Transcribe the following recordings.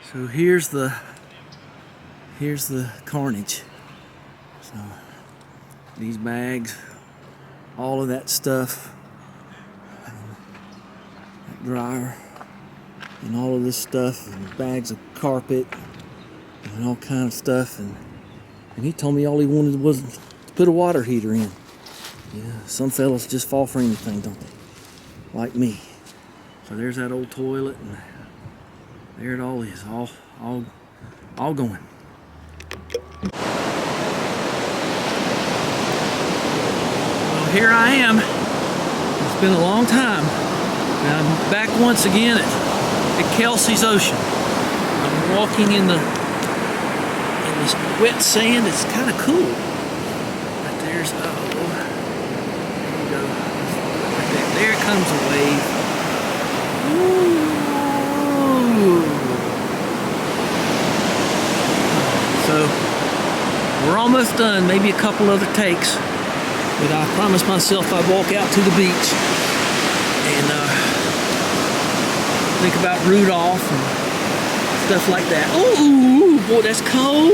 So here's the carnage. So these bags, all of that stuff, that dryer, and all of this stuff, and bags of carpet, and all kind of stuff, and he told me all he wanted was to put a water heater in. Yeah, some fellas just fall for anything, don't they? Like me. So there's that old toilet, and there it all is, all going. Well, here I am. It's been a long time, and I'm back once again at Kelsey's Ocean. I'm walking in this wet sand. It's kind of cool. But there's there you go. Right there comes a wave. Ooh. So we're almost done, maybe a couple other takes, but I promised myself I'd walk out to the beach and think about Rudolph and stuff like that. Ooh, boy, that's cold.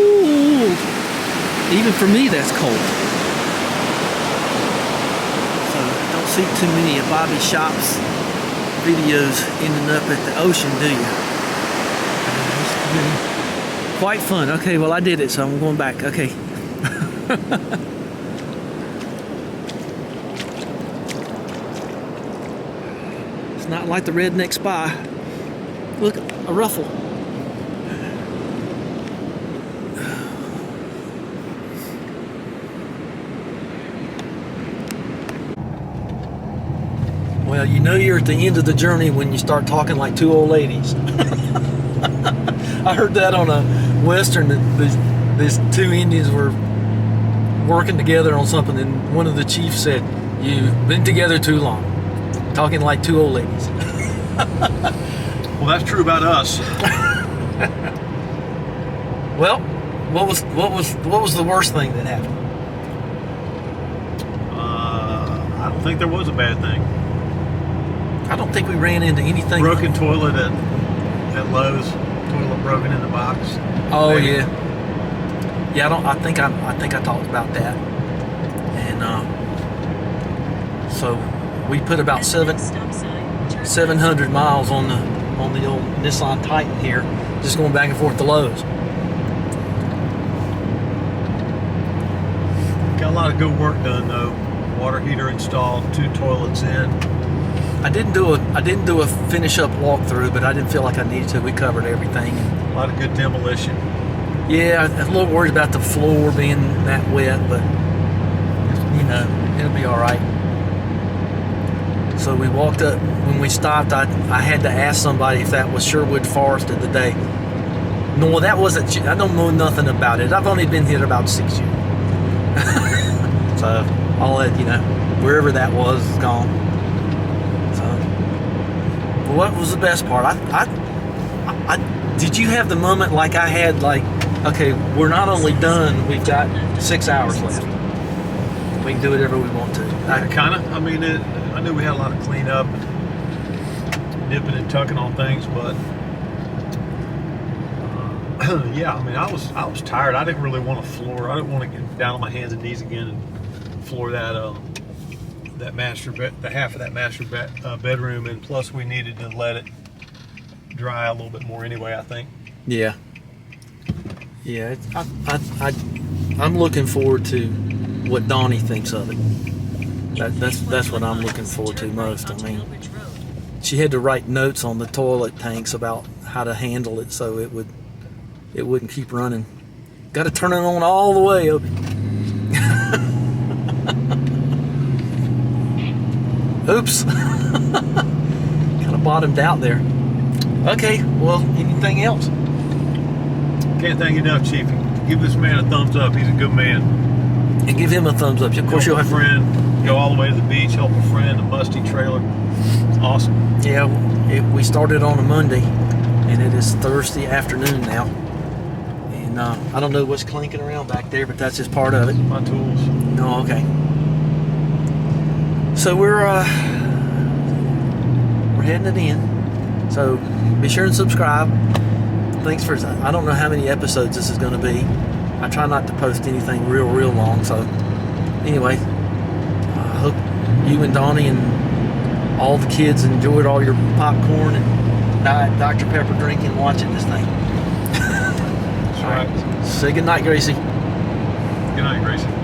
Even for me, that's cold. So don't see too many of Bobby Shop's videos ending up at the ocean, do you? Quite fun. Okay, well I did it, so I'm going back. Okay. It's not like the redneck spy. Look, a ruffle. Well, you know you're at the end of the journey when you start talking like two old ladies. I heard that on a Western that these two Indians were working together on something, and one of the chiefs said, "You've been together too long," talking like two old ladies. Well, that's true about us. Well, what was the worst thing that happened? I don't think there was a bad thing. I don't think we ran into anything. Broken toilet at Lowe's. Toilet broken in the box. Oh Maybe. yeah. Yeah, I think I talked about that. And so we put about 700 miles on the old Nissan Titan here, just going back and forth to Lowe's. Got a lot of good work done though. Water heater installed, 2 toilets in. I didn't do a finish up walkthrough, but I didn't feel like I needed to. We covered everything. A lot of good demolition. Yeah, I was a little worried about the floor being that wet, but you know, it'll be all right. So we walked up. When we stopped, I had to ask somebody if that was Sherwood Forest of the day. No, that wasn't. I don't know nothing about it. I've only been here about 6 years. So I'll let you know. Wherever that was is gone. So, what was the best part? I did you have the moment like I had? Like, okay, we're not only done. We've got 6 hours left. We can do whatever we want to. Kind of. I mean, I knew we had a lot of cleanup, nipping and tucking on things, but yeah. I mean, I was tired. I didn't really want to floor. I didn't want to get down on my hands and knees again and floor that master bed, the half of that master bedroom, and plus we needed to let it dry a little bit more anyway, I think. Yeah. Yeah. I'm looking forward to what Donnie thinks of it. That's what I'm looking forward to most. I mean, she had to write notes on the toilet tanks about how to handle it so it wouldn't keep running. Got to turn it on all the way up. Oops. Kind of bottomed out there. Okay, well, anything else? Can't thank you enough, Chief. Give this man a thumbs up. He's a good man. And give him a thumbs up. Of course, you'll have a friend. Go all the way to the beach. Help a friend. A Musty trailer. It's awesome. Yeah, we started on a Monday, and it is Thursday afternoon now. And I don't know what's clinking around back there, but that's just part of it. My tools. Oh, okay. So we're heading it in. So be sure and subscribe. thanks for. I don't know how many episodes this is going to be. I try not to post anything real long. So anyway, I hope you and Donnie and all the kids enjoyed all your popcorn and Dr. Pepper drinking, watching this thing. That's right. Say good night, Gracie. Good night, Gracie.